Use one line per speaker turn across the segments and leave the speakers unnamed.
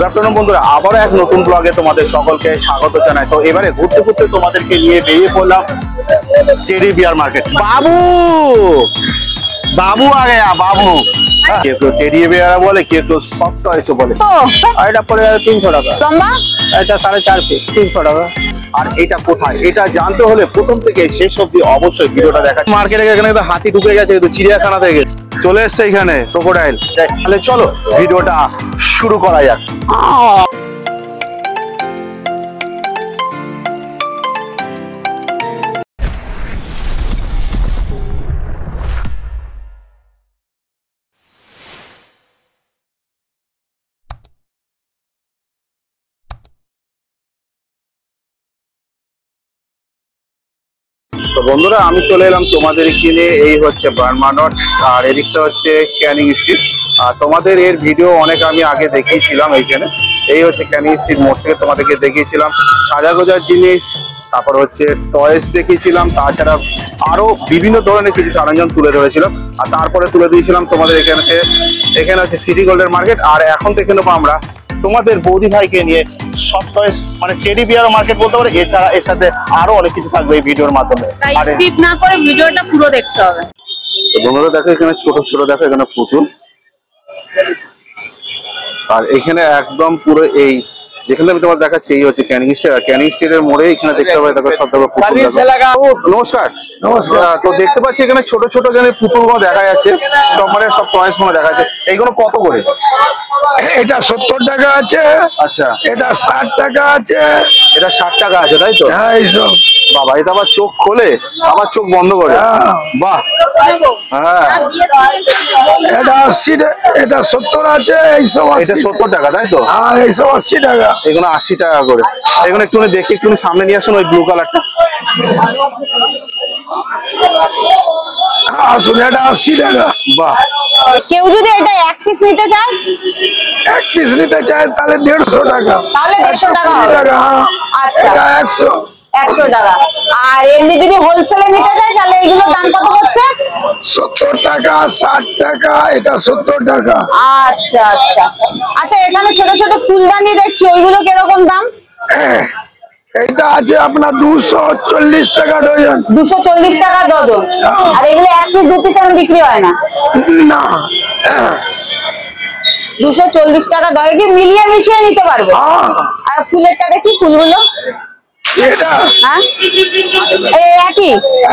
Good afternoon বন্ধুরা, আবারও এক নতুন ব্লগে তোমাদের সকলকে স্বাগত জানাই। তো এবারে ঘুরতে ঘুরতে তোমাদেরকে নিয়ে বেরিয়ে পড়লাম টেডি বিয়ার মার্কেট। বাবু বাবু আগে বাবু, কেউ কেউ টেডি বিয়ার বলে, কেউ কেউ সফট টয়েস বলে।
এটা পড়ে 300 টাকা লম্বা, এটা 4.5 পিস 300 টাকা।
আর এটা কোথায়, এটা জানতে হলে প্রথম থেকে শেষ অবধি অবশ্যই ভিডিওটা দেখা। মার্কেটে এখানে কিন্তু হাতি ঢুকে গেছে, কিন্তু চিড়িয়াখানা থেকে চলে এসছে এখানে ক্রোকোডাইল। তাহলে চলো ভিডিওটা শুরু করা যাক। তো বন্ধুরা, আমি চলে এলাম তোমাদের কিনে, এই হচ্ছে বার্মানট আর এদিকটা হচ্ছে ক্যানিং স্ট্রিট। আর তোমাদের এর ভিডিও অনেক আমি আগে দেখিয়েছিলাম। এইখানে এই হচ্ছে ক্যানিং স্ট্রিট মোড় থেকে তোমাদেরকে দেখিয়েছিলাম সাজা গোজার জিনিস, তারপর হচ্ছে টয়েস দেখিয়েছিলাম, তাছাড়া আরো বিভিন্ন ধরনের কিছু সরঞ্জাম তুলে ধরেছিলাম। আর তারপরে তুলে দিয়েছিলাম তোমাদের এখানে হচ্ছে সিটি গোল্ডের মার্কেট। আর এখন দেখে নেবো আমরা তোমাদের বৌদি ভাইকে নিয়ে সব টয়েস, মানে টেডি বিয়ার মার্কেট বলতে পারে। এছাড়া এর সাথে আরো অনেক কিছু থাকবে এই ভিডিওর মাধ্যমে।
আর স্কিপ না করে ভিডিওটা পুরো দেখতে হবে।
তো বন্ধুরা দেখো, এখানে ছোট ছোট দেখো, এখানে পুতুল। আর এখানে একদম পুরো এই যেখানে আমি তোমার দেখাচ্ছি এই হচ্ছে ক্যানিং স্ট্রিট। আর ক্যানিং স্ট্রিটের মোড়ে এখানে দেখতে পাবে দেখো সব দেখো পুতুল। নমস্কার। তো দেখতে পাচ্ছি এখানে ছোট ছোট এখানে পুতুলগুলো দেখা যাচ্ছে, সব মানে সব টয়েস গুলো দেখা যাচ্ছে। এইগুলো কত করে?
এটা 70 টাকা আছে।
আচ্ছা,
এটা 60 টাকা আছে।
এটা 60 টাকা আছে, তাই তো?
হ্যাঁ, এইসব
বাবা, এটা আবার চোখ খোলে আবার চোখ বন্ধ করে। বাহ, হ্যাঁ।
এটা 80, এটা 70 আছে। এইসব
এটা 70 টাকা, তাই তো?
আর এইসব 80 টাকা।
এগুলো 80 টাকা করে। এগুলো একটু দেখি, একটু সামনে নিয়ে আসুন ওই ব্লু কালারটা।
আসুন, এটা 80 টাকা।
বাহ।
কেউ যদি এটা এক পিস নিতে চায়,
এক পিস নিতে চায় তাহলে 150 টাকা।
তাহলে 150 টাকা হবে। আচ্ছা,
এটা 100
টাকা। আর এমনি যদি হোলসেলে নিতে চায় তাহলে এগুলোর দাম কত হচ্ছে?
70 টাকা, 60 টাকা, এটা 70 টাকা।
আচ্ছা আচ্ছা আচ্ছা, এখানে ছোট ছোট ফুলদানি দেখছি, ওইগুলো কিরকম দাম?
এটা আছে আপনার 240 টাকা ডজন।
240 টাকা ডজন। আর এগুলো এক পিস দু পিস এখন বিক্রি হয় না?
না,
240 টাকা দরে কি মিলিয়ে মিশিয়ে নিতে পারবো? আর ফুলেরটা দেখি, ফুলগুলো
এটা
হ্যাঁ এই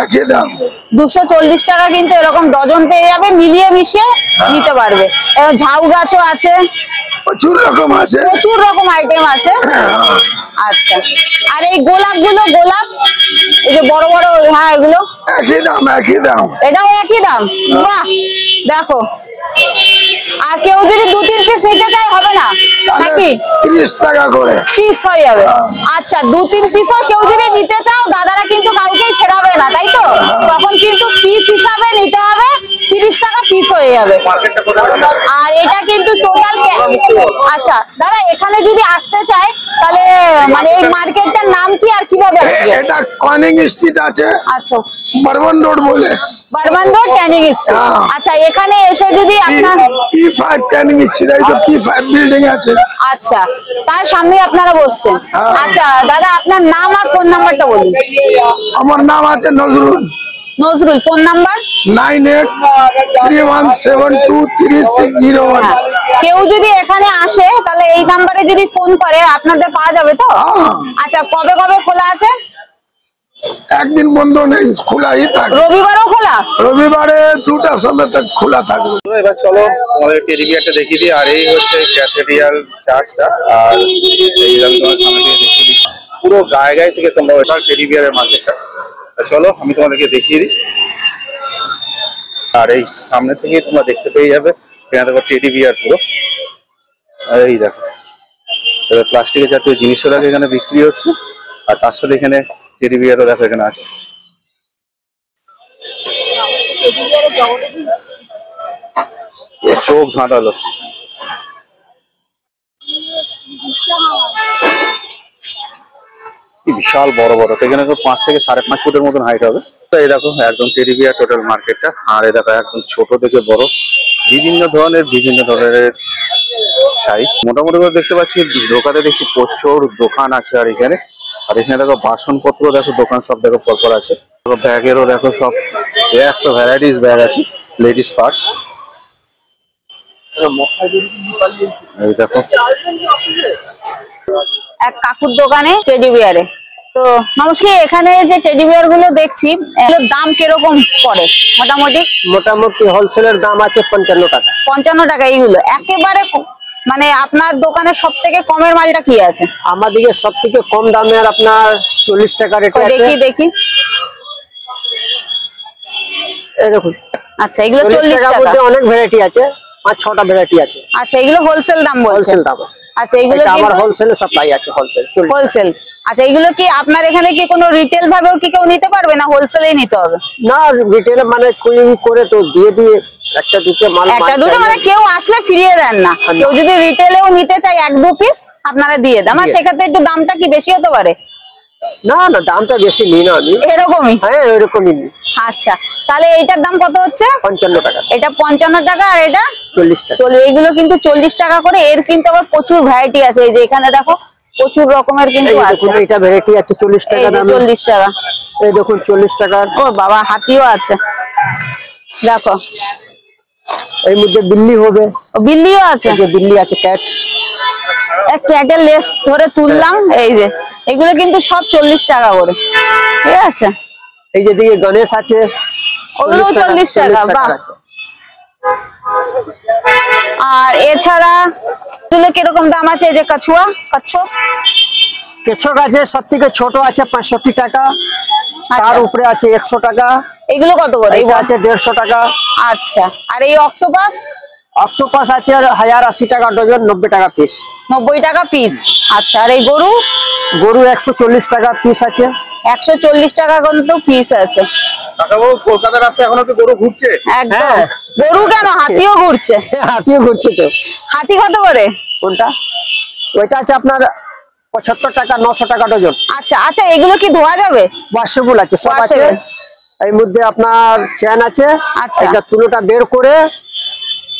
একই
দাম।
240 টাকা কিন্তু এরকম ডজন পেয়ে যাবে, মিলিয়ে মিশিয়ে নিতে পারবে। ঝাউ গাছও আছে,
প্রচুর রকম আছে,
প্রচুর রকম আইটেম আছে। আচ্ছা, আর এই গোলাপ গুলো, গোলাপ এই যে বড় বড়, হ্যাঁ এগুলো
একই দাম, একই দাম।
এটাও একই দাম। বাহ, দেখো। আর কেউ যদি 2-3 পিস নিতে চায় হবে না নাকি?
30 টাকা করে
পিস হয়ে যাবে। আচ্ছা, 2-3 পিসও কেউ যদি নিতে চাও, দাদারা কিন্তু কাউকেই ফেরাবে না, তাই তো? তখন কিন্তু পিস হিসাবে নিতে হবে, 30 টাকা পিস হয়ে যাবে। আর এটা কিন্তু টোটাল। আচ্ছা দাদা, এখানে যদি আসতে চায় তাহলে মানে এই মার্কেটটার নাম কি আর কিভাবে আসবে?
এটা ক্যানিং স্ট্রিট আছে।
আচ্ছা,
বারবান রোড বলে।
Bourbon road, Canning street. আচ্ছা, এখানে এসে যদি আপনার
P5 ক্যানিং স্ট্রিট, এই তো P5 বিল্ডিং আছে।
আচ্ছা, তার সামনে আপনারা বসছেন। আচ্ছা দাদা, আপনার নাম আর ফোন নাম্বারটা বলুন।
আমার নাম আছে নজরুল।
Nazrul, phone number
9831723601।
কেউ যদি এখানে আসে তাহলে এই নাম্বারে যদি ফোন করে আপনাদের পাওয়া যাবে তো? আচ্ছা, কবে কবে খোলা আছে?
একদিন বন্ধ নেই, খোলাই থাকে।
রবিবারও খোলা?
রবিবারে 2টার সময় তক খোলা থাকবে।
এবার চলো তোমাদের টেডি বিয়ারটা দেখিয়ে দিই। আর এই হচ্ছে ক্যাথেড্রাল চার্চটা। আর এই আমি তোমার সামনে থেকে দেখিয়ে দিই, পুরো গায়ে গায়ে থেকে তোমরা ওটা টেডি বিয়ারের মার্কেটটা। চলো আমি তোমাদেরকে দেখিয়ে দিই। আর এই সামনে থেকে তোমরা দেখতে পেয়ে যাবে এখানে দেখো টেডি বিয়ার পুরো। এই দেখো, প্লাস্টিকের জাতীয় জিনিসও দেখো এখানে বিক্রি হচ্ছে। আর তার সাথে এখানে টেডি বিয়ারও দেখো এখানে আছে। চোখ ধাঁধালো। বিশাল বড় বড়, এখানে 5 থেকে 5.5 ফুটের মতন হাইট হবে। তো এই দেখো একদম টেডি বিয়ার টোটাল মার্কেটটা। আর এই দেখো একদম ছোট থেকে বড় বিভিন্ন ধরনের সাইজ। মোটামুটি করে দেখতে পাচ্ছি দোকানে দেখছি প্রচুর দোকান আছে। আর এখানে দেখো বাসনপত্র দেখো, দোকান সব দেখো পরপর আছে। ব্যাগেরও দেখো সব একটা ভ্যারাইটিস ব্যাগ আছে, লেডিস পার্স। এই দেখো
এক কাকুর দোকানে টেডি বিয়ারে। তো নমস্কার, এখানে যে টেডি বিয়ার গুলো দেখছি এগুলোর দাম কিরকম পড়ে?
মোটামুটি হোলসেলের দাম আছে 55 টাকা।
55 টাকা এইগুলো একেবারে মানে আপনার দোকানে সব থেকে কমের মালটা কি আছে?
আমাদের সব থেকে কম দামের আপনার 40 টাকা রেট আছে।
দেখি
এই দেখুন।
আচ্ছা, এগুলো 40 টাকার
মধ্যে অনেক ভ্যারাইটি আছে, 5-6টা ভ্যারাইটি আছে।
আচ্ছা, এগুলো হোলসেল দাম বলছেন?
হোলসেল দাম।
আচ্ছা, এগুলো
কি আমার হোলসেলে সাপ্লাই আছে, হোলসেল।
আচ্ছা, এগুলো কি আপনার এখানে কি কোনো রিটেল ভাবেও কি কেউ নিতে পারবে না হোলসেলেই নিতে হবে?
না, রিটেলে মানে কুইং করে তো দিয়ে একটা দুটো
মানে কেউ আসলে ফিরিয়ে দেন না। কেউ যদি রিটেলেও নিতে চায় 1-2 পিস আপনারা দিয়ে দেন। আর সেক্ষেত্রে একটু দামটা কি বেশি হতে পারে?
না, দামটা বেশি নিই না আমি,
এরকমই।
হ্যাঁ এরকমই।
আচ্ছা, তাহলে এইটার দাম কত হচ্ছে?
55 টাকা।
এটা 55 টাকা আর এটা
40 টাকা।
এইগুলো কিন্তু 40 টাকা করে। এর কিন্তু আবার প্রচুর ভ্যারাইটি আছে। এই যে এখানে দেখো প্রচুর রকমের কিন্তু আছে।
এটা ভ্যারাইটি আছে 40 টাকা দাম।
40 টাকা।
এই দেখুন 40 টাকা।
ও বাবা, হাতিও আছে দেখো।
এর মধ্যে বিল্লি হবে।
বিল্লিও আছে।
এই যে বিল্লি আছে, ক্যাট।
ক্যাটের লেস ধরে তুললাম। এই যে এগুলো কিন্তু সব 40 টাকা করে, ঠিক আছে।
এই যে দিকে গণেশ আছে,
ওগুলো 40 টাকা। বাহ। আর এছাড়া এগুলো কিরকম দাম আছে? এই যে
কেচক আছে, সব থেকে ছোট আছে 65 টাকা। তার উপরে আছে 100 টাকা।
এগুলো কত করে?
এটা আছে 150 টাকা।
আচ্ছা, আর এই অক্টোপাস
আছে 1080 টাকা ডজন, 90 টাকা পিস।
90 টাকা পিস। আচ্ছা, আর এই গরু
140 টাকা পিস আছে।
140 টাকা কিন্তু পিস আছে।
কাকাবাবু, কলকাতার রাস্তায় এখনো কি গরু ঘুরছে?
একদম। গরু কেন, হাতিও ঘুরছে।
হাতিও ঘুরছে তো।
হাতি কত করে?
কোনটা? ওইটা আছে আপনার 75 টাকা, 900 টাকা ডজন।
আচ্ছা, এগুলো কি ধোয়া যাবে?
ওয়াশেবল আছে, সব আছে। এর মধ্যে আপনার চেন আছে।
আচ্ছা,
এটা তুলোটা বের করে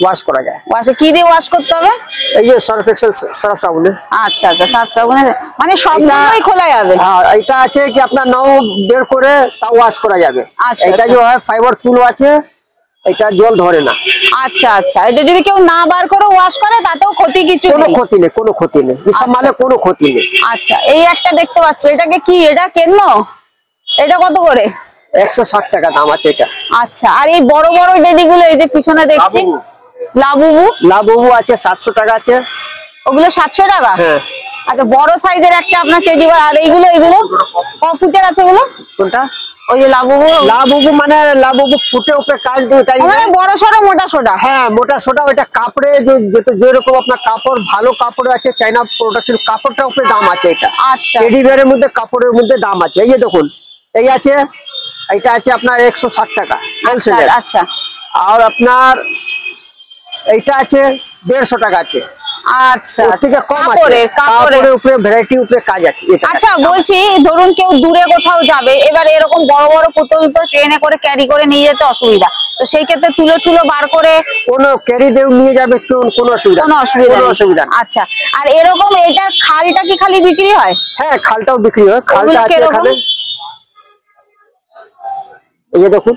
ওয়াশ করা যায়।
ওয়াশে কি দিয়ে ওয়াশ করতে হবে?
এই যে সার্ফ এক্সেল, সার্ফ সাবুনে।
আচ্ছা, সার্ফ সাবুনে মানে সবগুলোই খোলা যাবে?
হ্যাঁ, এটা আছে কি আপনার নাও বের করে তা ওয়াশ করা যাবে। এটা যে হয় ফাইবার তুলো আছে, এটা জল ধরে না।
আচ্ছা, এটা যদি কেউ না বার করে ওয়াশ করে তাতেও ক্ষতি কিছু নেই?
কোনো ক্ষতি নেই, এসব মালে কোনো ক্ষতি নেই।
আচ্ছা, এই একটা দেখতে পাচ্ছ, এটাকে কি, এটা কেন? এটা কত করে?
160 টাকা দাম আছে এটা।
আচ্ছা, আর এই বড় বড় ডেডিগুলো এই যে পিছনে দেখছি, লাবুবু
আছে 700 টাকা আছে।
ওগুলো 700 টাকা?
হ্যাঁ।
আচ্ছা, বড় সাইজের একটা আপনার টেডি বিয়ার। আর এইগুলো কফিটের আছে ওগুলো?
কোনটা?
ওই যে লাবুবু
মানে লাবুবু ফুটে উপরে কাজ দিয়ে তাই
মানে বড় সরো মোটা সোটা?
হ্যাঁ, মোটা সোটা। ওইটা কাপড়ে যেরকম আপনার কাপড় ভালো কাপড় আছে, চাইনা প্রোডাকশন কাপড়টার উপরে দাম আছে এটা।
আচ্ছা,
টেডি বিয়ারের মধ্যে কাপড়ের মধ্যে দাম আছে। এই যে দেখুন, এই আছে, এইটা আছে আপনার 160 টাকা হোলসেল।
আচ্ছা,
আর আপনার এইটা আছে 150 টাকা আছে।
আচ্ছা,
থেকে কম আছে, কাপড়ের উপরে ভ্যারাইটি উপরে কাজ আছে।
আচ্ছা, বলছি ধরুন কেউ দূরে কোথাও যাবে, এবার এরকম বড় বড় পুতুল তো ট্রেনে করে ক্যারি করে নিয়ে যেতে অসুবিধা, তো সেই ক্ষেত্রে তুলো বার করে
কোনো ক্যারি দিয়ে নিয়ে যাবে, কোনো অসুবিধা।
আচ্ছা, আর এরকম এটার খালটা কি খালি বিক্রি হয়?
হ্যাঁ, খালটাও বিক্রি হয়। খালটা আছে এখানে, এই যে দেখুন।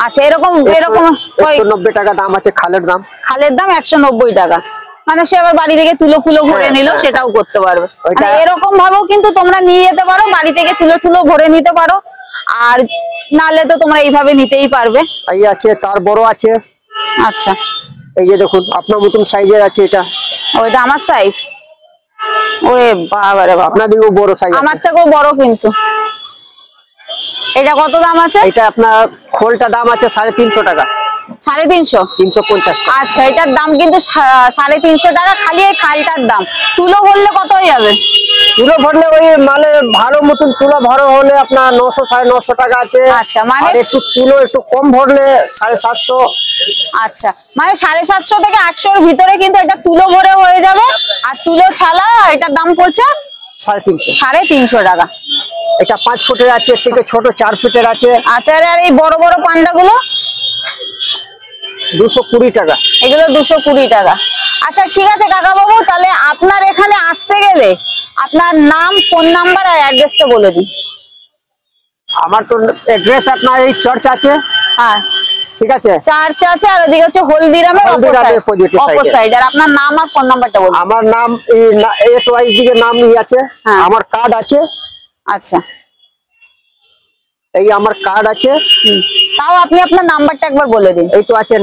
আচ্ছা, এরকম
190 টাকা দাম আছে খালের দাম।
190 টাকা। মানে সে আবার বাড়ি থেকে তুলো ভরে নিল, সেটাও করতে পারবে। এরকম ভাবেও কিন্তু তোমরা নিয়ে যেতে পারো, বাড়ি থেকে তুলো ভরে নিতে পারো। আর নালে তো তোমরা এইভাবে নিতেই পারবে।
এই আছে, তার বড় আছে।
আচ্ছা,
এই যে দেখুন, আপনার মতন সাইজের আছে এটা।
ওইটা আমার সাইজ? ওরে বাবা রে বাবা,
আপনার দিকেও বড় সাইজ,
আমার থেকেও বড় কিন্তু। এটা কত দাম আছে?
এটা আপনার খোলটা দাম আছে 350 টাকা।
350?
350 টাকা।
আচ্ছা, এটার দাম কিন্তু 350 টাকা। খালি এই খালটার দাম। তুলো ভরলে কত হয়ে যাবে?
তুলো ভরলে ওই মানে ভালো মতন তুলো ভরা হলে আপনার 900 950 টাকা আছে।
আচ্ছা, মানে
একটু তুলো একটু কম ভরলে 750।
আচ্ছা, মানে 750 থেকে 800 এর ভিতরে কিন্তু এটা তুলো ভরে হয়ে যাবে। আর তুলো ছাড়া এটার দাম পড়ছে 350 টাকা।
এটা 5 ফুটের আছে, এর থেকে ছোট 4 ফিটের আছে।
আচ্ছা, আর এই বড় বড় পান্ডা গুলো?
220 টাকা।
এগুলো 220 টাকা। আচ্ছা ঠিক আছে কাকা বাবু, তাহলে আপনার এখানে আসতে গেলে আপনার নাম, ফোন নাম্বার আর অ্যাড্রেসটা বলে দিন।
আমার তো অ্যাড্রেস আপনার এই চার্চ আছে,
হ্যাঁ
ঠিক আছে,
চার্চ আছে, আর ওদিকে হচ্ছে হলদিরামের অপর সাইড। আর আপনার নাম আর ফোন নাম্বারটা বলুন।
আমার নাম এই দিকে নাম আছে, আমার কার্ড আছে।
আচ্ছা
এই আমার কার্ড আছে।
তাও আপনি আপনার নাম্বারটা একবার বলে দিন।
এই তো আছে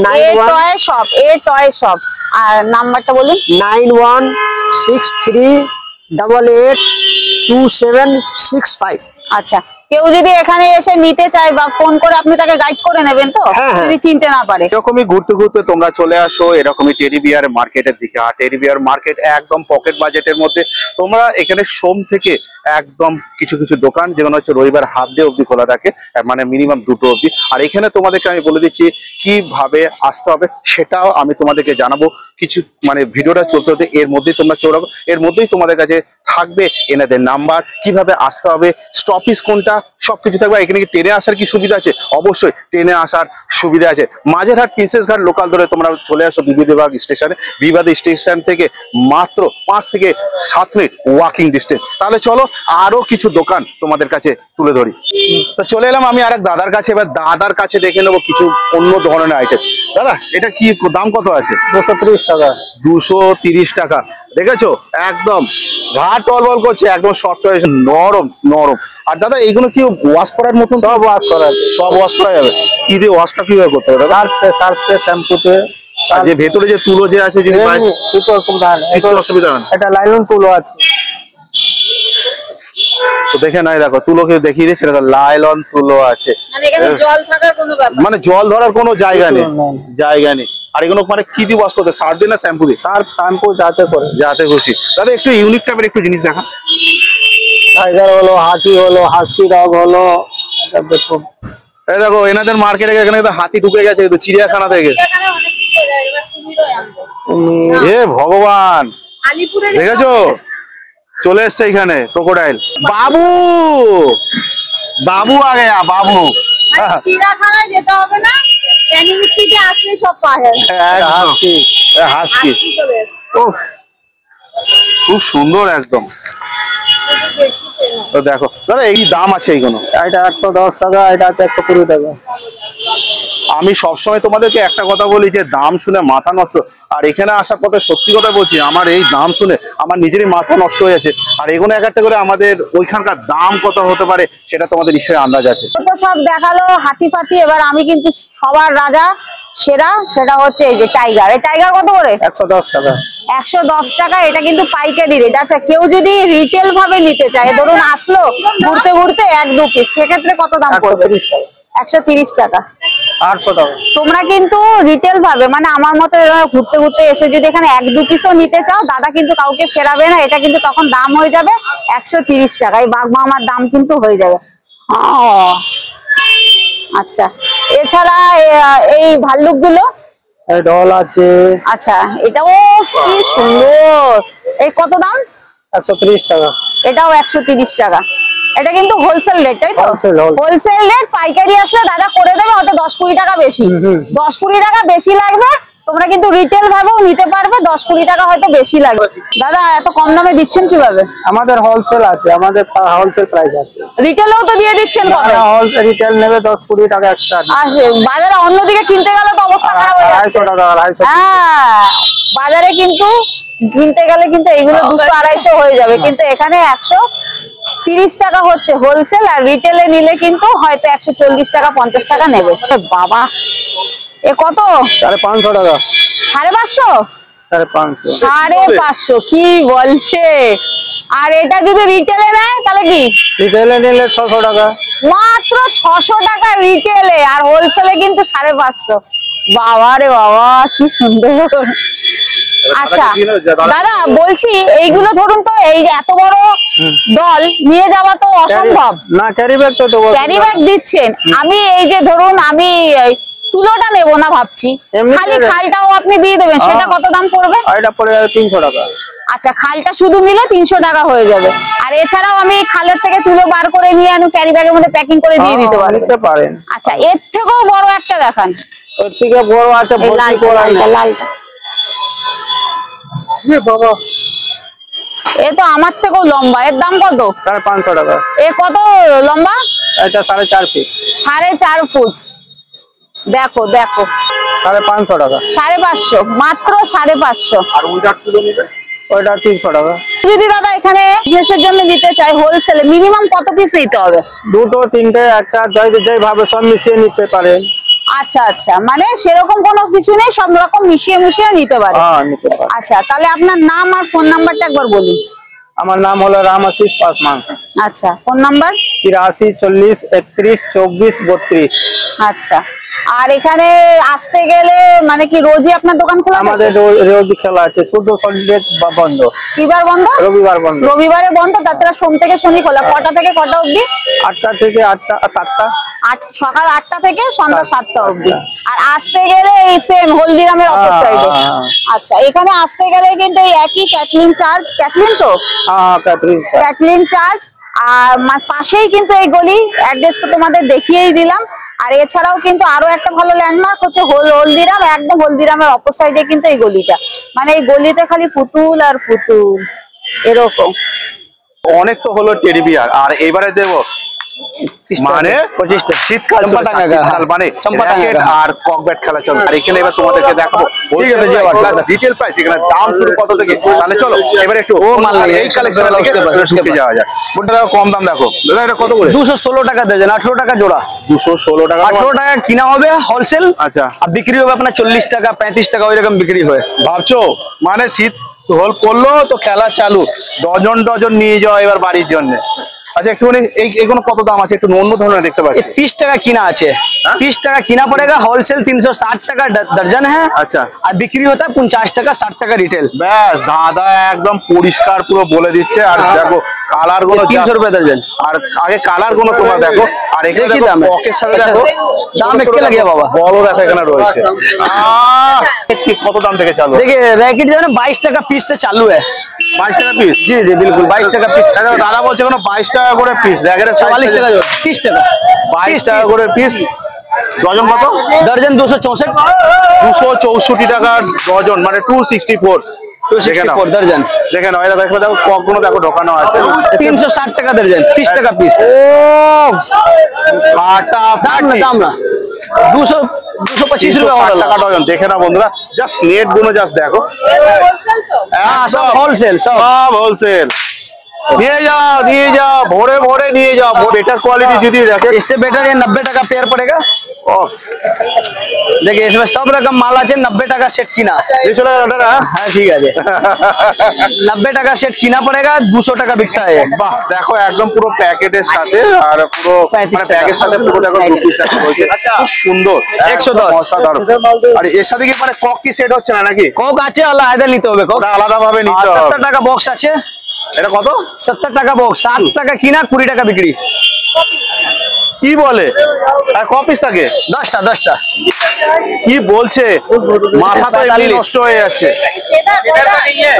এ টয় শপ, আর নাম্বারটা বলুন।
9163882765।
আচ্ছা, কেউ যদি এখানে এসে নিতে চায় বা ফোন করে আপনি তাকে গাইড করে নেবেন তো, যদি চিনতে না পারে।
এরকমই ঘুরতে ঘুরতে তোমরা চলে আসো এরকমই টেডি বিয়ার মার্কেটের দিকে। আর টেডি বিয়ার মার্কেট একদম পকেট বাজেটের মধ্যে। তোমরা এখানে সোম থেকে একদম কিছু কিছু দোকান যেগুলো হচ্ছে রবিবার হাফ ডে অবধি খোলা থাকে, মানে মিনিমাম 2টো অবধি। আর এখানে তোমাদেরকে আমি বলে দিচ্ছি কিভাবে আসতে হবে, সেটাও আমি তোমাদেরকে জানাবো। কিছু মানে ভিডিওটা চলতে হতে এর মধ্যেই তোমরা চড়াবো, এর মধ্যেই তোমাদের কাছে থাকবে এনাদের নাম্বার, কিভাবে আসতে হবে, স্টপিস কোনটা, সবকিছু থাকবে। এখানে কি ট্রেনে আসার কি সুবিধা আছে? অবশ্যই ট্রেনে আসার সুবিধা আছে। মাঝেরহাট প্রিন্সেস ঘাট লোকাল ধরে তোমরা চলে আসো বিবাদ স্টেশনে। বিবাদ স্টেশন থেকে মাত্র 5 থেকে 7 মিনিট ওয়াকিং ডিস্টেন্স। তাহলে চলো আরো কিছু দোকান তোমাদের কাছে তুলে ধরি। তো চলে এলাম আমি আরেক দাদার কাছে। এবার দাদার কাছে দেখে নেবো কিছু অন্য ধরনের আইটেম। দাদা এটা কি দাম কত আছে?
230 টাকা।
230 টাকা। দেখেছো একদম ঘাট টলবল করছে, একদম সফট হয়েছে, নরম নরম। আর দাদা এইগুলো কি ওয়াশ করার মতন?
সব ওয়াশ করা আছে,
সব ওয়াশ করা যাবে। কি দিয়ে ওয়াশটা কিভাবে করতে হবে দাদা?
সার্ফে শ্যাম্পুতে।
আর যে ভেতরে যে তুলো যে আছে যদি
কিছু অসুবিধা নেই,
কিছু অসুবিধা হয় না।
এটা লাইলন তুলো আছে।
তো দেখে নাই, দেখো তুলোকে দেখিয়ে দিয়েছে, দেখো লাইলন তুলো আছে।
মানে এখানে জল থাকার কোনো ব্যাপার,
মানে জল ধরার কোনো জায়গা নেই, জায়গা নেই। আর এগুলো মানে কি দিয়ে ওয়াশ করতে? সার্ফ দিয়ে না শ্যাম্পু দিয়ে?
সার্ফ শ্যাম্পু যাতে করে,
যাতে খুশি। দাদা একটু ইউনিক টাইপের একটু জিনিস দেখা।
টাইগার হলো, হাতি হলো, হাস্কি ডগ হলো, দেখো।
এই দেখো এনাদের মার্কেটে এখানে তো হাতি ঢুকে গেছে কিন্তু চিড়িয়াখানা থেকে। এ ভগবান, দেখেছো চলে এসছে এখানে ক্রোকোডাইল। বাবু বাবু আ গয়া বাবু।
চিড়িয়াখানায় যেতে হবে না, ক্যানিং স্ট্রিটে আসলে সব পাওয়া যাবে।
Husky, husky. ওহ খুব সুন্দর একদম। তো দেখো দাদা এই দাম আছে এইগুলো?
এটা 110 টাকা, এটা 120 টাকা।
আমি সবসময় তোমাদেরকে একটা কথা বলি যে দাম শুনে মাথা নষ্ট। আর এখানে আসার পথে সত্যি কথা বলছি, আমার এই দাম শুনে আমার নিজেরই মাথা নষ্ট হয়ে যাচ্ছে। আর এগুলো এক একটা করে আমাদের ওইখানকার দাম কত হতে পারে সেটা তোমাদের নিশ্চয়ই আন্দাজ আছে।
তো সব দেখালো হাতি ফাতি, এবার আমি কিন্তু সবার রাজা সেরা, সেটা হচ্ছে এই যে টাইগার। এই টাইগার কত করে?
110 টাকা।
110 টাকা। এটা কিন্তু পাইকারি রেট। আচ্ছা কেউ যদি রিটেল ভাবে নিতে চায়, ধরুন আসলো ঘুরতে ঘুরতে 1-2 পিস, সেক্ষেত্রে কত দাম পড়বে? 130 টাকা।
800 টাকা।
তোমরা কিন্তু রিটেল ভাবে মানে আমার মতো ঘুরতে ঘুরতে এসে যদি এখানে 1-2 পিসও নিতে চাও, দাদা কিন্তু কাউকে ফেরাবে না। এটা কিন্তু তখন দাম হয়ে যাবে 130 টাকা। এই বাঘমামার দাম কিন্তু হয়ে যাবে। আচ্ছা এছাড়া এই ভাল্লুক গুলো,
ডল আছে।
আচ্ছা এটাও কি সুন্দর। এই কত দাম?
130 টাকা।
এটাও 130 টাকা। এটা কিন্তু হোলসেল রেট, তাই তো? Wholesale rate. পাইকারি আসলে দাদা করে দেবে হয়তো 10-20 টাকা বেশি, 10-20 টাকা বেশি লাগবে। তোমরা কিন্তু রিটেল ভাবেও নিতে পারবে, 10-20 টাকা হয়তো বেশি লাগবে। দাদা এত কম দামে দিচ্ছেন কিভাবে?
আমাদের হোলসেল আছে, আমাদের হোলসেল প্রাইস আছে।
রিটেলেও তো দিয়ে দিচ্ছেন কবে?
হোলসেল রিটেল নেবে 10-20 টাকা এক্সট্রা।
আর বাজারে অন্যদিকে কিনতে গেলে তো অবস্থা খারাপ হয়ে যাচ্ছে।
250 টাকা, 250।
হ্যাঁ বাজারে কিন্তু কিনতে গেলে কিন্তু এইগুলো 200-250 হয়ে যাবে, কিন্তু এখানে 130 টাকা হচ্ছে হোলসেল। আর রিটেলে নিলে কিন্তু হয়তো 140 টাকা 50 টাকা নেবে। বাবা এ কত?
550 টাকা।
550?
550।
550 কি বলছে? আর এটা যদি রিটেলে নেয় তাহলে কি?
রিটেলে নিলে 600 টাকা।
মাত্র 600 টাকা রিটেলে, আর হোলসেলে কিন্তু 550। বাবা রে বাবা কি সুন্দর। আচ্ছা দাদা বলছি এইগুলো ধরুন তো এই এত বড় দল নিয়ে যাওয়া তো অসম্ভব
না, ক্যারি ব্যাগ তো দেবো।
ক্যারি ব্যাগ দিচ্ছেন। আমি এই যে ধরুন আমি তুলোটা নেবো না ভাবছি, খালি খালটাও আপনি দিয়ে দেবেন, সেটা কত দাম পড়বে?
এটা পড়ে 300 টাকা।
আচ্ছা, খালটা শুধু নিলে 300 টাকা হয়ে যাবে। আর এছাড়াও আমি খালের থেকে তুলে বার করে নিয়ে আমি ক্যারি ব্যাগের মধ্যে প্যাকিং করে দিয়ে দিতে পারি।
নিতে পারেন।
আচ্ছা, এর থেকেও বড় একটা দেখান।
ওর থেকে বড় আছে
এই
ভর্তি
লালটা,
করা
লালটা, লালটা।
বাবা,
এ তো আমার থেকেও লম্বা। এর দাম কত?
550 টাকা।
এ কত লম্বা?
এটা 4.5 ফিট।
4.5 ফুট। দেখো দেখো,
550 টাকা।
550, মাত্র 550।
আর উইদার তুলে নিবে
ওইটা 300 টাকা।
যদি দাদা এখানে বিজনেসের জন্য নিতে চাই হোলসেলে, মিনিমাম কত পিস নিতে হবে?
2, 3, একটা যাই ভাবে সব মিশিয়ে নিতে পারেন।
আচ্ছা আচ্ছা, মানে সেরকম কোনো কিছু নেই, সব রকম মিশিয়ে মিশিয়ে নিতে পারে।
হ্যাঁ, নিতে পারেন।
আচ্ছা, তাহলে আপনার নাম আর ফোন নাম্বারটা একবার বলুন।
আমার নাম হলো রামাশিস পাসওয়ান।
আচ্ছা, ফোন নাম্বার?
83 40 31 24 32।
আচ্ছা, আর এখানে আসতে গেলে মানে কি রোজই আপনার দোকান খোলা থাকে?
আমাদের রোজ খেলা আছে, শুধু সন্ডে বন্ধ।
কিবার বন্ধ?
রবিবার বন্ধ।
রবিবারে বন্ধ, তাছাড়া সোম থেকে শনি খোলা। কটা থেকে কটা অবধি?
8টা থেকে 8টা 7টা।
সকাল 8টা থেকে সন্ধ্যা 7টা অবধি। আর আসতে গেলে এই সেম হলদিরামের অপর সাইডে। আচ্ছা, এখানে আসতে গেলে কিন্তু এই একই ক্যাটলিন চার্জ। ক্যাটলিন তো?
হ্যাঁ,
ক্যাটলিন চার্জ। আর পাশেই কিন্তু এই গলি, অ্যাড্রেস তো তোমাদের দেখিয়েই দিলাম। আর এছাড়াও কিন্তু আরো একটা ভালো ল্যান্ডমার্ক হচ্ছে হলদিরাম, একদম হলদিরামের অপর সাইডে কিন্তু এই গলিটা। মানে এই গলিতে খালি পুতুল আর পুতুল, এরকম।
অনেক তো হলো টেডি বিয়ার, আর এবারে দেবো মানে
25টা
শীতকাল
চম্পা
চলছে,
টাঙ্গা
শীতকাল মানে
চম্পা টাঙ্গা।
racket আর কক ব্যাট খেলা চলছে। আর এখানে এবার তোমাদেরকে দেখাবো
ঠিক আছে, যে আছে।
ডিটেল প্রাইস, এখানে দাম শুরু কত থেকে। তাহলে চলো এবারে একটু
মাল
আর
নিয়ে
এই কালেকশনের দিকে ঢুকে যাওয়া যায়। কোনটা দেখো কম দাম, দেখো দাদা এটা কত করে?
216 টাকা দেন, 18 টাকা জোড়া।
216 টাকা।
18 টাকা কিনা হবে হোলসেল।
আচ্ছা,
আর বিক্রি হবে আপনার 40 টাকা 35 টাকা ওইরকম বিক্রি হয়।
ভাবছো মানে শীত হোল পড়লো তো খেলা চালু, ডজন ডজন নিয়ে যাওয়া এবার বাড়ির জন্য। আচ্ছা, একটুখানি এইগুলো কত দাম আছে একটু অন্য ধরনের দেখতে পাচ্ছি।
30 টাকা কিনা আছে। 30 টাকা কিনা पड़ेगा, होलसेल 360 টাকা दर्जन है।
আচ্ছা,
আর বিক্রি होता है 50 টাকা 60 টাকা রিটেল।
ব্যাস দাদা একদম পরিষ্কার পুরো বলে দিচ্ছে। আর দেখো কালার গুলো
300 रुपए दर्जन।
আর আগে কালার গুলো তোমরা দেখো। আর এখানে
দেখি
দেখো
দাম।
পকের সাথে দেখো
দাম একটু লাগে বাবা।
বড় দেখো এখানে রয়েছে। কত দাম থেকে চালু?
देखिए रैकेट जो है ना 22 টাকা পিস से चालू है।
22 টাকা পিস?
जी जी बिल्कुल 22 টাকা পিস।
দাদা বলছে কোনো 22 টাকা করে পিস। র্যাকেটের
44 টাকা জোড়া, 30 টাকা
22 টাকা করে পিস। ডজন কত?
दर्जन 264।
264 টাকা ডজন, মানে 264।
264 दर्जन।
দেখেন ওই দেখো দেখো ককগুলো দেখো ঢোকানো আছে।
360 টাকা দর্জন, 30 টাকা পিস।
ও ফাটা
দাম না, দাম না। 225 रुपए
360 টাকা ডজন। দেখে না বন্ধুরা, জাস্ট নেট গুলো জাস্ট দেখো।
हाँ सब होलसेल,
সব হোলসেল। নিয়ে যাও ভরে ভরে নিয়ে যাও। বেটার কোয়ালিটি যদি দেখে
इससे बेटर ये 90 টাকা पेयर पड़ेगा। देखिए इसमें सब रकम माल আছে। 90 টাকা সেট কিনা।
চলে গেল।
হ্যাঁ ঠিক আছে। 90 টাকা সেট কিনা पड़ेगा, 200 টাকা বিকता है।
বাহ, দেখো একদম পুরো প্যাকেটের সাথে, আর পুরো
35 টাকা।
প্যাকের সাথে পুরো দেখো দু পিস রয়েছে। খুব সুন্দর,
110।
অসাধারণ। আর এর সাথে কি মানে কক কি সেট হচ্ছে না নাকি?
কোক আছে, আলাদা নিতে হবে কোক।
ওটা আলাদা ভাবে নিতে হবে।
70 টাকা বক্স আছে।
এটা কত?
70 টাকা বক্স, 7 টাকা কিনা 20 টাকা বিক্রি।
কি বলে? আর ক পিস থাকে?
10টা।
কি বলছে? মাথা তো এমনি
45
নষ্ট হয়ে যাচ্ছে।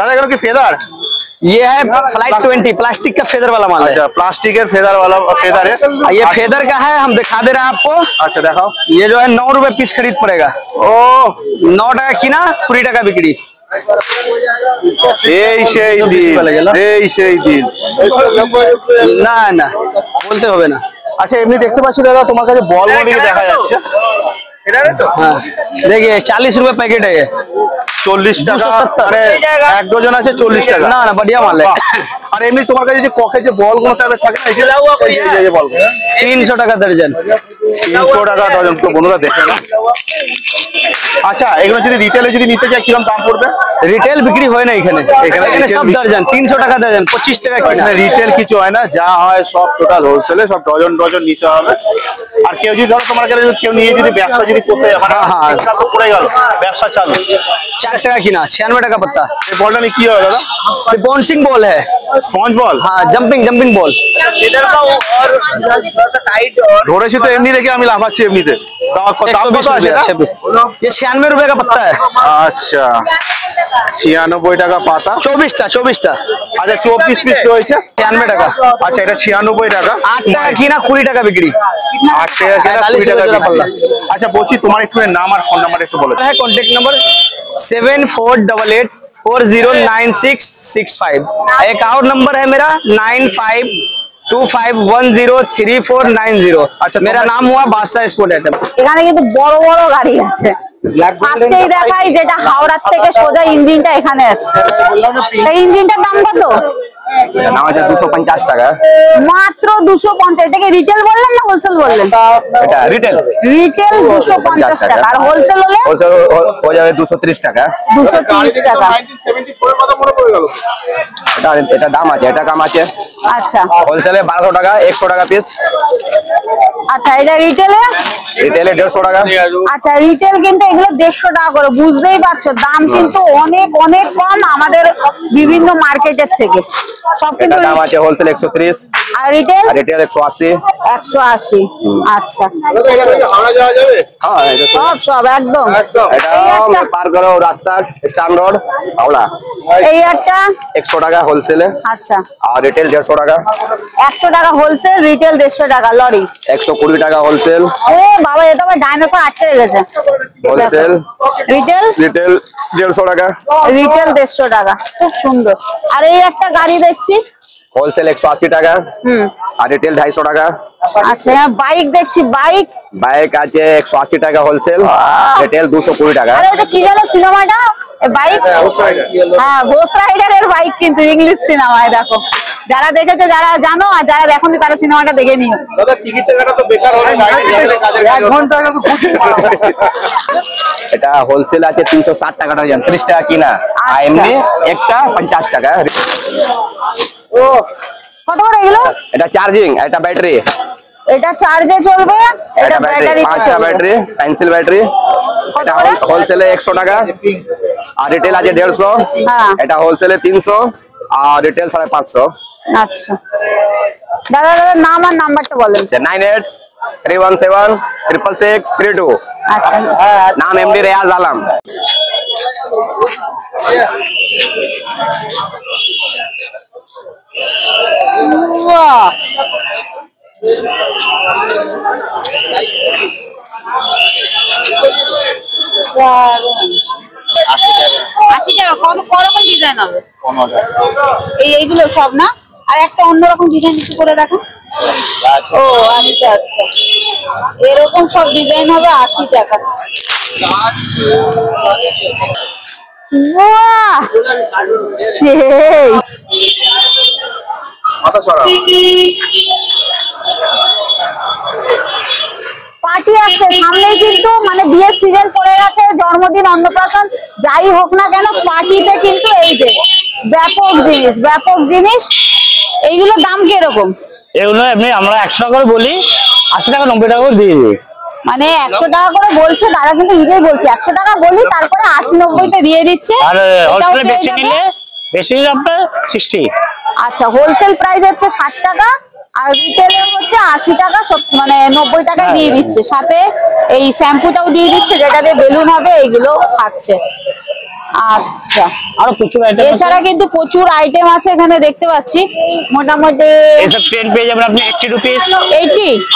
দাদা এগুলো কি ফেদার?
ये है फ्लाइट 20 प्लास्टिक का फेदर वाला माल है।
আচ্ছা, প্লাস্টিকের ফেদার वाला ফেদার है।
ये फेदर का है, हम दिखा दे रहे हैं आपको।
আচ্ছা দেখাও।
ये जो है 9 रुपए पीस खरीद पड़ेगा।
ও
9 টাকা কিনা 20 টাকা বিক্রি।
এই সেই দিন, এই সেই দিন।
না না বলতে হবে না।
আচ্ছা, এমনি দেখতে পাচ্ছি দাদা তোমার কাছে বল বডি দেখা যাচ্ছে।
हाँ देखिए 40 रुपए पैकेट है ये।
40 টাকা
270
মানে এক ডজন আছে 40 টাকা।
না না बढ़िया माल है।
বাহ। আর এমনি তোমার কাছে যে ককের যে বলগুলো টাইপের থাকে না, এই যে বলগুলো
300 টাকা দর্জন।
300 টাকা ডজন। তো বন্ধুরা দেখে না। আচ্ছা, এগুলো যদি রিটেলে যদি নিতে চাই কিরকম দাম পড়বে?
রিটেল বিক্রি হয় না এখানে। এখানে সব দর্জন 300 টাকা দর্জন, 25 টাকা কিনা।
এখানে রিটেল কিছু হয় না, যা হয় সব টোটাল হোলসেলে, সব ডজন ডজন নিতে হবে। আর কেউ যদি ধরো তোমার কাছে কেউ নিয়ে যদি ব্যবসা যদি করতে যায়, মানে
হ্যাঁ।
শীতকাল তো পড়ে গেল, ব্যবসা চালু,
4 টাকা কিনা 96 টাকা पत्ता।
এই বলটা নিয়ে কি হয় দাদা?
बाउंसिंग बॉल है।
স্পঞ্জ বল?
हाँ जंपिंग जंपिंग बॉल।
ধরেছি তো এমনি রেখে আমি লাফাচ্ছি এমনিতে। দাম কত আছে এটা?
26 ये 96 रुपए का पत्ता है।
আচ্ছা 96 টাকা পাতা।
24টা
আচ্ছা 24 পিস রয়েছে
96 টাকা।
আচ্ছা এটা 96 টাকা।
8 টাকা কিনা 20 টাকা বিক্রি।
8 টাকা কিনা 20 টাকা
জোড়া পাল্লা।
বিক্রি। আচ্ছা বলছি তোমার একটু নাম আর ফোন নাম্বার একটু বলো।
है कॉन्टेक्ट नंबर 7488409665। एक और नंबर है मेरा 9525103490।
अच्छा,
मेरा नाम हुआ बादशाह स्पोर्ट आइटम।
এখানে কিন্তু বড় বড় গাড়ি আছে। আজকেই দেখাই যেটা হাওড়ার থেকে সোজা ইঞ্জিনটা এখানে আসছে। এই ইঞ্জিনটার দাম কত?
এটা নাম আছে 250 টাকা।
মাত্র 250। এটাকে রিটেল বললেন না হোলসেল বললেন?
এটা রিটেল
রিটেল 250 টাকা আর হোলসেল হলে
হোলসেল हो যাবে 230 টাকা।
230 টাকা।
1974 কথা মনে পড়ে গেল।
এটা দাম আছে, এটা দাম আছে।
আচ্ছা
হোলসেলে 1200 টাকা, 100 টাকা পিস।
আচ্ছা এটা রিটেলে?
রিটেলে 150 টাকা।
আচ্ছা রিটেল কিন্তু এগুলো 150 টাকা করে, বুঝতেই পারছো দাম কিন্তু অনেক অনেক কম আমাদের বিভিন্ন মার্কেটের থেকে। সব
এটা
কিন্তু
দাম আছে হোলসেল 130
আর রিটেল
আর রিটেল 180।
180। আচ্ছা
হাওড়া যাওয়া যাবে?
হ্যাঁ এটা
সব একদম।
একদম।
এটা
এই একটা
পার করো রাস্তা স্টান রোড হাওড়া।
এই একটা
100 টাকা হোলসেলে
আচ্ছা
আর রিটেল 150 টাকা।
100 টাকা হোলসেল, রিটেল 150 টাকা লরি।
120 টাকা হোলসেল।
ও বাবা এটা আবার ডাইনোসর আটকে গেছে।
হোলসেল
রিটেল
রিটেল 150 টাকা।
রিটেল 150 টাকা, খুব সুন্দর। আর এই একটা গাড়ি দেখছি
হোলসেল 180 টাকা আর রিটেল 250 টাকা।
আচ্ছা বাইক দেখছি, বাইক
বাইক আছে 180 টাকা হোলসেল, রিটেল 220 টাকা।
আরে এটা কি জানো সিনেমাটা বাইক? হ্যাঁ গোস্ট রাইডারের বাইক কিন্তু ইংলিশ সিনেমায় দেখো। যারা দেখেছে যারা জানো আর যারা দেখোনি তারা সিনেমাটা দেখে নিও।
দাদা টিকিট টাকাটা তো বেকার হলে কাজের 1 ঘন্টা আগে তো খুঁজে
এটা হোলসেল আছে 360 টাকা ডজন, 30 টাকা কিনা আর এমনি একটা 50 টাকা।
কত করে এগুলো?
এটা চার্জিং, এটা ব্যাটারি।
এটা চার্জে চলবে, এটা ব্যাটারি
5টা ব্যাটারি, পেন্সিল ব্যাটারি। এটা হোলসেলে 100 টাকা আর রিটেল আছে 150।
হ্যাঁ।
এটা হোলসেলে 300 আর রিটেল 550।
আচ্ছা দাদা নাম আর নাম্বারটা বলেন।
9831766632।
আচ্ছা
নাম এমডি রেয়াজ আলম।
বাহ দারুণ। 80 টাকা। কত রকম ডিজাইন হবে? এইগুলো সব না? আর একটা অন্যরকম ডিজাইন একটু করে দেখো। ও আচ্ছা আচ্ছা এরকম সব ডিজাইন হবে 80 টাকা। বাহ সেই
মাথা সরা।
পার্টি আসছে সামনেই, কিন্তু মানে বিয়ের সিজন পড়ে গেছে, জন্মদিন অন্নপ্রাশন যাই হোক না কেন পার্টিতে কিন্তু এই যে ব্যাপক জিনিস। এইগুলোর দাম কিরকম?
এগুলো এমনি আমরা 100 টাকা করে বলি, 80 টাকা 90 টাকা করে দিয়ে দিই।
মানে 100 টাকা করে বলছে দাদা, কিন্তু নিজেই বলছে 100 টাকা বলি তারপরে 80-90 দিয়ে দিচ্ছে।
আর
এটাও
হোলসেলে
পেয়ে
বেশি
যাবে।
নিলে আপনার 60।
আচ্ছা হোলসেল প্রাইস হচ্ছে 60 টাকা আর রিটেলে হচ্ছে 80 টাকা, মানে 90 টাকায় দিয়ে দিচ্ছে। সাথে এই শ্যাম্পুটাও দিয়ে দিচ্ছে যেটা দিয়ে বেলুন হবে, এইগুলো থাকছে। আচ্ছা
আরো প্রচুর আইটেম আছে।
এছাড়া কিন্তু প্রচুর আইটেম আছে এখানে দেখতে পাচ্ছি। মোটামুটি
এসব ট্রেন পেয়ে যাবেন আপনি 80 রুপিস।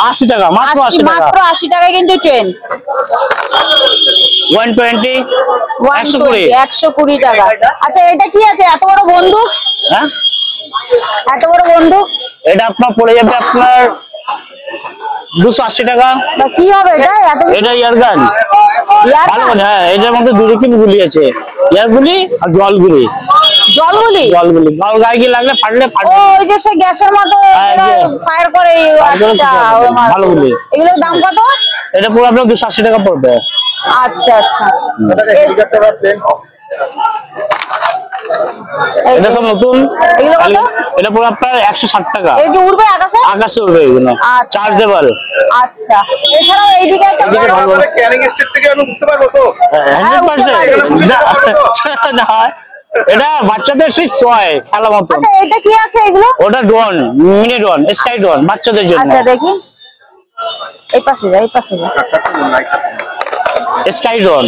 80
টাকা মাত্র 80 টাকা।
মাত্র 80 টাকায় কিন্তু ট্রেন।
120 120
120 টাকা। আচ্ছা এটা কি আছে? এত বড় বন্দুক?
হ্যাঁ
এত বড় বন্দুক
এটা আপনার পড়ে যাবে আপনার 280 টাকা।
বা কি হবে এটা? এত
এটা ইয়ারগান ভালো মনে। হ্যাঁ এটার মধ্যে দুই রকম গুলি আছে, ইয়ারগুলি আর জলগুলি।
জলগুলি
ভালো গায়ে কি লাগলে ফাটলে
ও ওই যে সে গ্যাসের মতো ফায়ার করে। আচ্ছা
ভালো গুলি।
এগুলোর দাম কত?
এটা পুরো আপনার 280 টাকা পড়বে।
আচ্ছা আচ্ছা
এটা সব নতুন।
এগুলো কত?
এটা পুরো আপনার 160 টাকা।
এই যে উড়বে আকাশে?
আকাশে উড়বে এগুলো,
আচ্ছা।
চার্জেবল।
আচ্ছা এছাড়াও এইদিকে একটা বড়
আমাদের ক্যানিং স্ট্রিট থেকে আমি বুঝতে পারবো তো?
100% না এটা বাচ্চাদের সেই টয় খেলা মতো।
আচ্ছা এটা কি আছে এগুলো?
ওটা drone, mini drone, sky drone বাচ্চাদের জন্য।
আচ্ছা দেখি, এই পাশে যা, এই পাশে যা।
স্কাই ড্রোন,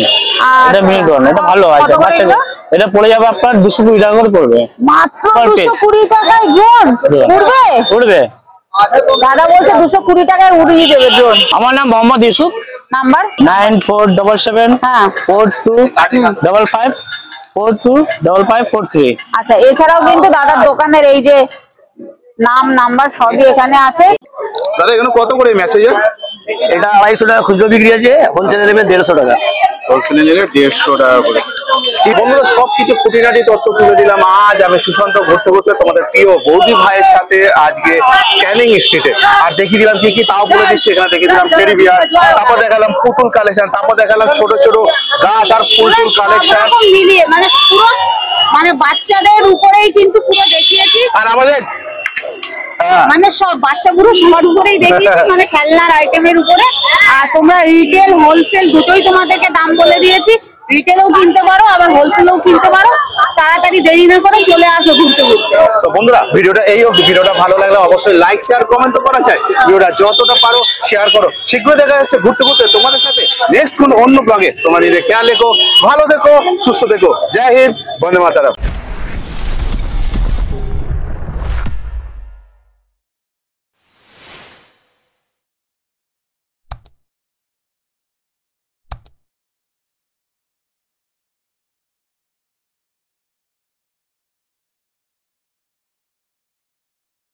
এটা মিনি ড্রোন, এটা ভালো
কত
আছে
করে
বাচ্চাদের।
এগুলো?
এটা পড়ে যাবে আপনার 220 টাকা করে পড়বে।
মাত্র
Per piece।
220 টাকায় ড্রোন উড়বে?
উড়বে।
দাদা বলছে 220 টাকায় উড়িয়ে দেবে ড্রোন।
আমার নাম মোহাম্মদ ইউসুফ।
নাম্বার?
9477
হ্যাঁ।
4255 425543।
আচ্ছা এছাড়াও কিন্তু দাদার দোকানের এই যে নাম নাম্বার সবই এখানে আছে।
দাদা এখানে কত করে মেসেজের?
এটা 250 টাকা খুচরো বিক্রি আছে, হোলসেলে নেবে 150 টাকা।
হোলসেলে নিলে 150 টাকা করে। বন্ধুরা সবকিছু খুঁটিনাটি তথ্য তুলে দিলাম। আজ আমি সুশান্ত ঘুরতে ঘুরতে তোমাদের প্রিয় বৌদি ভাইয়ের সাথে আজকে ক্যানিং স্ট্রিটে, আর দেখিয়ে দিলাম কি কি তাও বলে দিচ্ছি। এখানে দেখিয়ে দিলাম টেডি বিয়ার, তারপর দেখালাম পুতুল কালেকশন, তারপর দেখালাম ছোট ছোট গাছ আর ফুল টুল কালেকশন,
সব রকম মিলিয়ে মানে পুরো মানে বাচ্চাদের উপরেই কিন্তু পুরো দেখিয়েছি।
আর আমাদের
মানে সব বাচ্চা পুরো সবার উপরেই দেখিয়েছি, মানে খেলনার আইটেমের উপরে। আর তোমরা রিটেল হোলসেল দুটোই তোমাদেরকে দাম বলে দিয়েছি। রিটেলও কিনতে পারো আবার হোলসেলেও কিনতে পারো। তাড়াতাড়ি দেরি না করে চলে আসো ঘুরতে ঘুরতে।
তো বন্ধুরা ভিডিওটা এই অবধি। ভিডিওটা ভালো লাগলে অবশ্যই লাইক শেয়ার কমেন্ট করা চাই। ভিডিওটা যতটা পারো শেয়ার করো। শীঘ্রই দেখা যাচ্ছে ঘুরতে ঘুরতে তোমাদের সাথে নেক্সট কোন অন্য ব্লগে। তোমরা নিজেদের খেয়াল রেখো, ভালো থেকো, সুস্থ থেকো। জয় হিন্দ, বন্দে মাতরম।